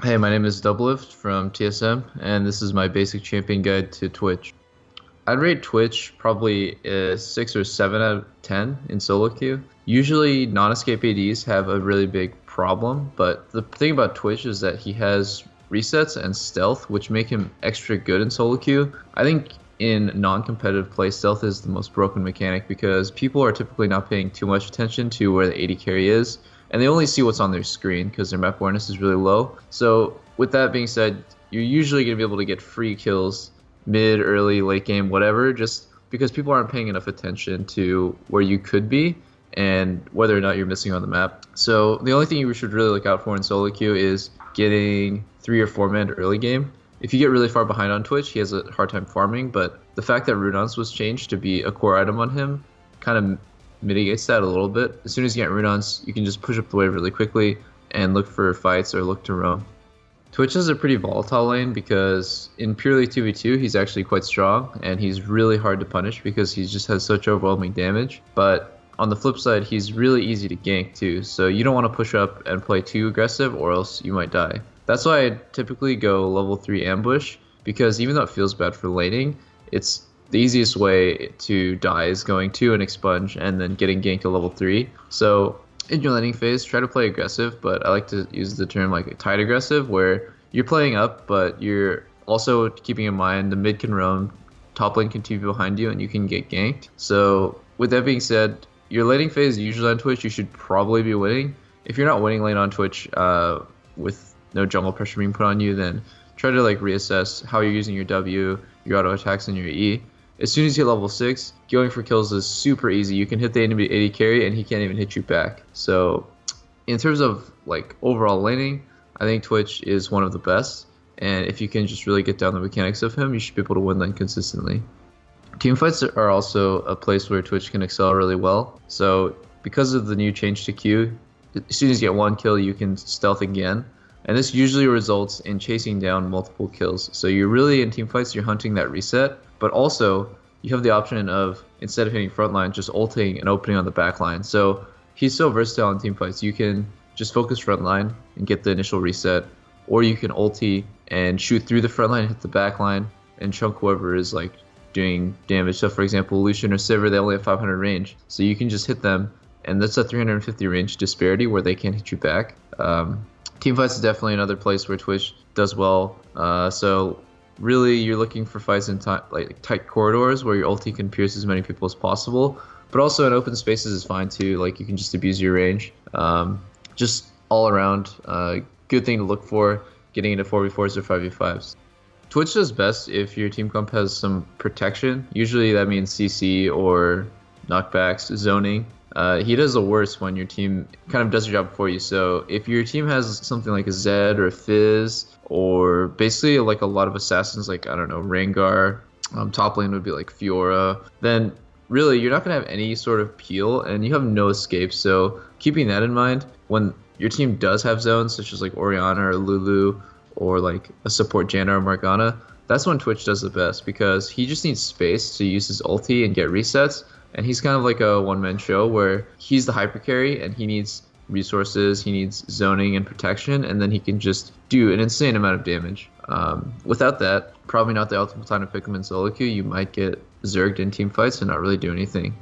Hey, my name is Doublelift from TSM, and this is my basic champion guide to Twitch. I'd rate Twitch probably a 6 or 7 out of 10 in solo queue. Usually, non-escape ADs have a really big problem, but the thing about Twitch is that he has resets and stealth, which make him extra good in solo queue. I think in non-competitive play, stealth is the most broken mechanic because people are typically not paying too much attention to where the AD carry is, and they only see what's on their screen because their map awareness is really low. So with that being said, you're usually going to be able to get free kills mid, early, late game, whatever, just because people aren't paying enough attention to where you could be and whether or not you're missing on the map. So the only thing you should really look out for in solo queue is getting 3 or 4 man early game. If you get really far behind on Twitch, he has a hard time farming, but the fact that Runons was changed to be a core item on him kind of mitigates that a little bit. As soon as you get Runons, you can just push up the wave really quickly and look for fights or look to roam. Twitch is a pretty volatile lane because in purely 2v2, he's actually quite strong, and he's really hard to punish because he just has such overwhelming damage. But on the flip side, he's really easy to gank too, so you don't want to push up and play too aggressive or else you might die. That's why I typically go level 3 ambush, because even though it feels bad for laning, it's the easiest way to die is going to an expunge and then getting ganked to level 3. So in your laning phase, try to play aggressive, but I like to use the term like tight aggressive, where you're playing up, but you're also keeping in mind the mid can roam, top lane can TP behind you, and you can get ganked. So with that being said, your laning phase usually on Twitch, you should probably be winning. If you're not winning lane on Twitch with no jungle pressure being put on you, then try to like reassess how you're using your W, your auto attacks, and your E. As soon as you hit level 6, going for kills is super easy. You can hit the enemy AD carry and he can't even hit you back. So in terms of like overall laning, I think Twitch is one of the best. And if you can just really get down the mechanics of him, you should be able to win lane consistently. Teamfights are also a place where Twitch can excel really well. So because of the new change to Q, as soon as you get 1 kill, you can stealth again. And this usually results in chasing down multiple kills. So you're really in teamfights, you're hunting that reset, but also you have the option of, instead of hitting frontline, just ulting and opening on the back line. So he's so versatile in teamfights. You can just focus frontline and get the initial reset, or you can ulti and shoot through the front line, hit the back line, and chunk whoever is like doing damage. So for example, Lucian or Sivir, they only have 500 range. So you can just hit them, and that's a 350 range disparity where they can't hit you back. Teamfights is definitely another place where Twitch does well. So really, you're looking for fights in like tight corridors where your ulti can pierce as many people as possible. But also in open spaces is fine too. Like you can just abuse your range. Just all around, good thing to look for getting into 4v4s or 5v5s. Twitch does best if your team comp has some protection. Usually that means CC or knockbacks, zoning. He does the worst when your team kind of does your job for you. So if your team has something like a Zed or a Fizz, or basically like a lot of assassins, like, I don't know, Rengar, top lane would be like Fiora, then really you're not going to have any sort of peel and you have no escape. So keeping that in mind, when your team does have zones, such as like Orianna or Lulu, or like a support Janna or Morgana, that's when Twitch does the best, because he just needs space to use his ulti and get resets. And he's kind of like a one-man show where he's the hyper carry and he needs resources, he needs zoning and protection, and then he can just do an insane amount of damage. Without that, probably not the optimal time to pick him in solo queue. You might get zerged in team fights and not really do anything.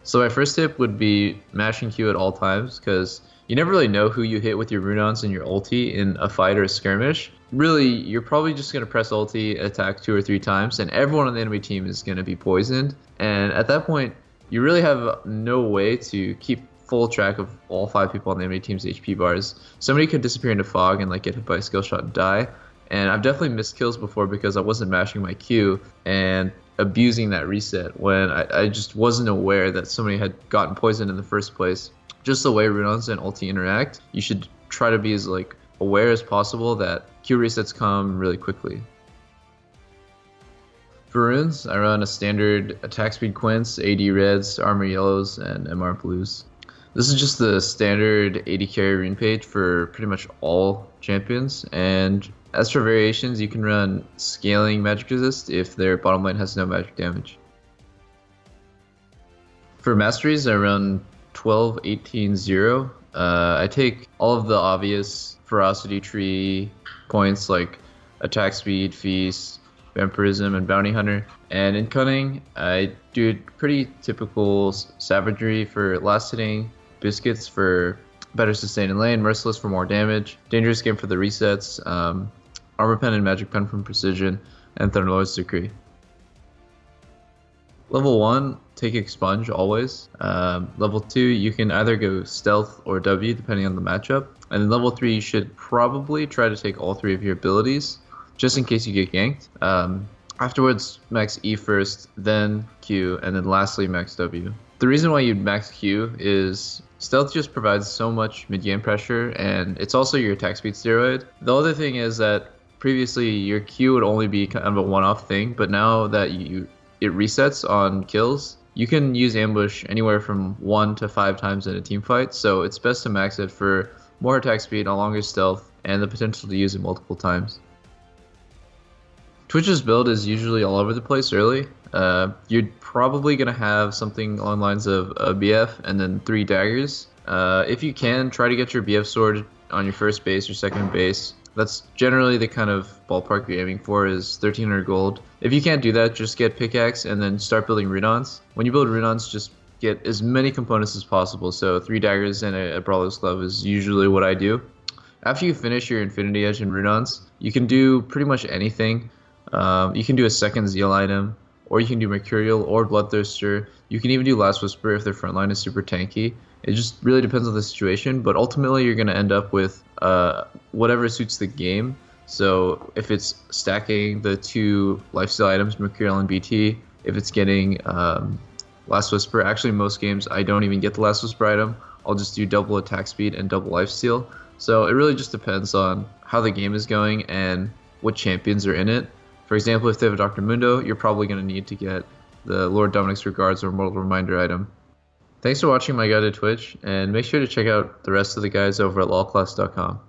So my first tip would be mashing Q at all times, because you never really know who you hit with your Runons and your ulti in a fight or a skirmish. Really, you're probably just going to press ulti, attack 2 or 3 times, and everyone on the enemy team is going to be poisoned. And at that point, you really have no way to keep full track of all 5 people on the enemy team's HP bars. Somebody could disappear into fog and like get hit by a skill shot and die. And I've definitely missed kills before because I wasn't mashing my Q and abusing that reset when I just wasn't aware that somebody had gotten poisoned in the first place. Just the way Runons and ulti interact, you should try to be as like aware as possible that Q resets come really quickly. For runes, I run a standard attack speed quints, AD reds, armor yellows, and MR blues. This is just the standard AD carry rune page for pretty much all champions. And as for variations, you can run scaling magic resist if their bottom lane has no magic damage. For masteries, I run 12, 18, 0. I take all of the obvious ferocity tree points like attack speed, feast, vampirism, and bounty hunter. And in cunning, I do pretty typical savagery for last hitting, biscuits for better sustain in lane, merciless for more damage, dangerous game for the resets, armor pen and magic pen from precision, and Thunderlord's Decree. Level 1, take Expunge always. Level 2, you can either go Stealth or W depending on the matchup. And then level 3, you should probably try to take all 3 of your abilities, just in case you get ganked. Afterwards, max E first, then Q, and then lastly max W. The reason why you'd max Q is Stealth just provides so much mid-game pressure, and it's also your attack speed steroid. The other thing is that previously your Q would only be kind of a one-off thing, but now that it resets on kills, you can use ambush anywhere from 1 to 5 times in a team fight, so it's best to max it for more attack speed, a longer stealth, and the potential to use it multiple times. Twitch's build is usually all over the place early. You're probably going to have something along the lines of a BF and then 3 daggers. If you can, try to get your BF sword on your first base or second base. That's generally the kind of ballpark you're aiming for, is 1300 gold. If you can't do that, just get pickaxe and then start building Runons. When you build Runons, just get as many components as possible. So 3 daggers and a Brawler's Glove is usually what I do. After you finish your Infinity Edge and Runons, you can do pretty much anything. You can do a second Zeal item, or you can do Mercurial or Bloodthirster. You can even do Last Whisper if their frontline is super tanky. It just really depends on the situation, but ultimately you're going to end up with whatever suits the game. So if it's stacking the 2 lifesteal items, Mercurial and BT, if it's getting Last Whisper, actually most games I don't even get the Last Whisper item. I'll just do double attack speed and double lifesteal. So it really just depends on how the game is going and what champions are in it. For example, if they have a Dr. Mundo, you're probably going to need to get the Lord Dominic's Regards or Mortal Reminder item. Thanks for watching my guide to Twitch, and make sure to check out the rest of the guys over at lawclass.com.